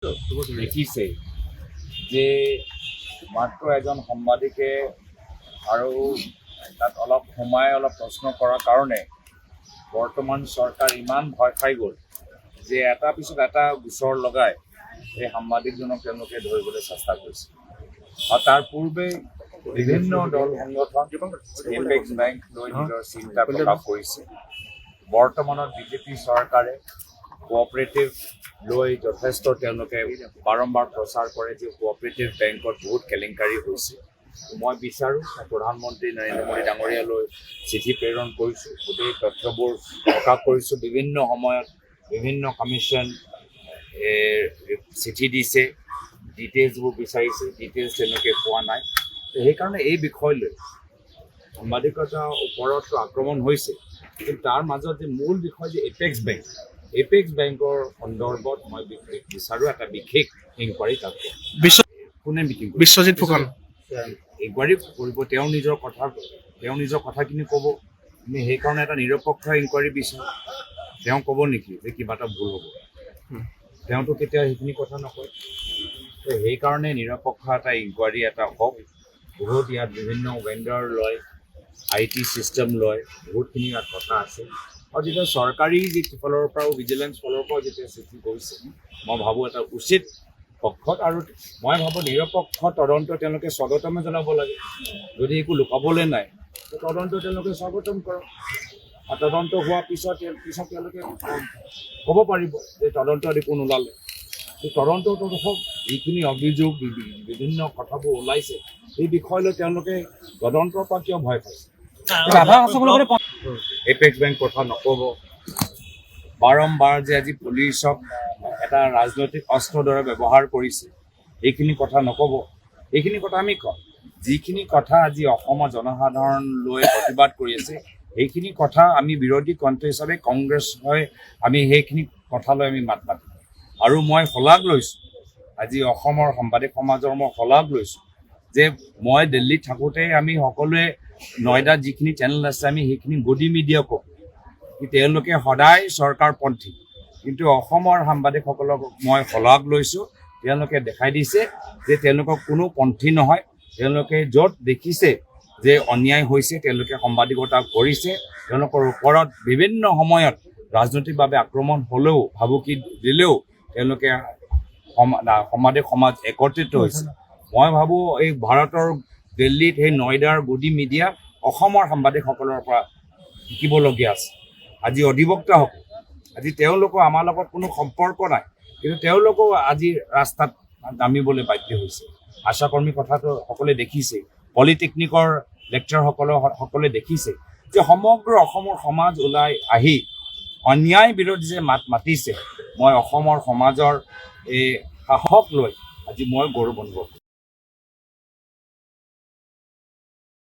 দেখিছে যে মাত্ৰ এজন সাংবাদিকে আৰু তাত অলপ প্ৰশ্ন কৰাৰ কাৰণে বৰ্তমান চৰকাৰ ইমান ভয় খাই গ'ল যে এটা পিছত এটা গোচৰ লগাই এই সাংবাদিকজনক তেওঁলোকে ধৰিবলৈ চেষ্টা কৰিছে। আৰু তাৰ পূৰ্বে বিভিন্ন দল সংগঠন এপেক্স বেংক লৈ নিজৰ চিন্তা প্ৰকাশ কৰিছে। বৰ্তমানৰ বিজেপি চৰকাৰে কোঅপাৰেটিভ লৈ যথেষ্ট তেওঁলোকে বাৰম্বাৰ প্ৰচাৰ কৰে যে কোঅপাৰেটিভ বেংকত বহুত কেলেংকাৰী হৈছে। মই বিচাৰোঁ প্ৰধানমন্ত্ৰী নৰেন্দ্ৰ মোদী ডাঙৰীয়ালৈ চিঠি প্ৰেৰণ কৰিছোঁ, গোটেই তথ্যবোৰ প্ৰকাশ কৰিছোঁ। বিভিন্ন সময়ত বিভিন্ন কমিশ্যন চিঠি দিছে, ডিটেইলছবোৰ বিচাৰিছে, ডিটেইলছ তেওঁলোকে পোৱা নাই। সেইকাৰণে এই বিষয় লৈ সাংবাদিকতাৰ ওপৰতো আক্ৰমণ হৈছে, কিন্তু তাৰ মাজত যে মূল বিষয় যে এপেক্স বেংকৰ সন্দৰ্ভত মই বিচাৰোঁ এটা বিশেষ ইনকুৱাৰী তাত কোনে মিটিং বিশ্বজিৎ ফুকন ইনকুৱাৰী কৰিব। তেওঁ নিজৰ কথাখিনি ক'ব। আমি সেইকাৰণে এটা নিৰপেক্ষ ইনকুৱাৰী বিচাৰোঁ। তেওঁ ক'ব নেকি যে কিবা এটা ভুল হ'ব? তেওঁতো কেতিয়াও সেইখিনি কথা নকয়। তো সেইকাৰণে নিৰপেক্ষ এটা ইনকুৱাৰী এটা হওক। বহুত ইয়াত বিভিন্ন ভেণ্ডৰ লয়, IT চিষ্টেম লয়, বহুতখিনি ইয়াত কথা আছে। আৰু যেতিয়া চৰকাৰী ফালৰ পৰাও ভিজিলেন্স ফালৰ পৰাও যেতিয়া চিঠি কৰিছে, মই ভাবোঁ এটা উচিত পক্ষত, আৰু মই ভাবোঁ নিৰপেক্ষ তদন্ত তেওঁলোকে স্বাগতমে জনাব লাগে। যদি একো লুকাবলৈ নাই, তদন্ত তেওঁলোকে স্বাগতম কৰক। আৰু তদন্ত হোৱাৰ পিছত তেওঁলোকে ক'ব পাৰিব যে তদন্তত একো নোলালে। তদন্তটো হওক, যিখিনি অভিযোগ বিভিন্ন কথাবোৰ ওলাইছে এই বিষয় লৈ তেওঁলোকে তদন্তৰ পৰা কিয় ভয় পাইছে? এপেক্স বেংক কথা নক'ব। বাৰম্বাৰ যে আজি পুলিচক এটা ৰাজনৈতিক অস্ত্ৰৰ দৰে ব্যৱহাৰ কৰিছে, এইখিনি কথা নক'ব। এইখিনি কথা আমি কওঁ। যিখিনি কথা আজি অসমৰ জনসাধাৰণ লৈ প্ৰতিবাদ কৰি আছে, সেইখিনি কথা আমি বিৰোধী কণ্ঠ হিচাপে কংগ্ৰেছ হৈ আমি সেইখিনি কথালৈ আমি মাত মাতিম। আৰু মই শলাগ লৈছোঁ, আজি অসমৰ সাংবাদিক সমাজৰ মই শলাগ লৈছোঁ যে মই দিল্লীত থাকোঁতে আমি সকলোৱে নয়দাত যিখিনি চেনেল আছে আমি সেইখিনি গদি মিডিয়া কওঁ, তেওঁলোকে সদায় চৰকাৰপন্থী। কিন্তু অসমৰ সাংবাদিকসকলক মই শলাগ লৈছোঁ, তেওঁলোকে দেখাই দিছে যে তেওঁলোকক কোনো পন্থী নহয়। তেওঁলোকে য'ত দেখিছে যে অন্যায় হৈছে তেওঁলোকে সাংবাদিকতা কৰিছে। তেওঁলোকৰ ওপৰত বিভিন্ন সময়ত ৰাজনৈতিকভাৱে আক্ৰমণ হ'লেও, ভাবুকি দিলেও তেওঁলোকে সাংবাদিক সমাজ একত্ৰিত হৈছে। মই ভাবোঁ এই ভাৰতৰ দিল্লীত সেই নয়দাৰ গদি মিডিয়া অসমৰ সাংবাদিকসকলৰ পৰা শিকিবলগীয়া আছে। আজি অধিবক্তা হ'ব, আজি তেওঁলোকৰ আমাৰ লগত কোনো সম্পৰ্ক নাই, কিন্তু তেওঁলোকেও আজি ৰাস্তাত নামিবলৈ বাধ্য হৈছে। আশাকৰ্মীৰ কথাটো সকলোৱে দেখিছে, পলিটেকনিকৰ লেকচাৰসকলে দেখিছে যে সমগ্ৰ অসমৰ সমাজ ওলাই আহি অন্যায় বিৰোধী যে মাত মাতিছে। মই অসমৰ সমাজৰ এই সাহস লৈ আজি মই গৌৰৱ অনুভৱ কৰোঁ।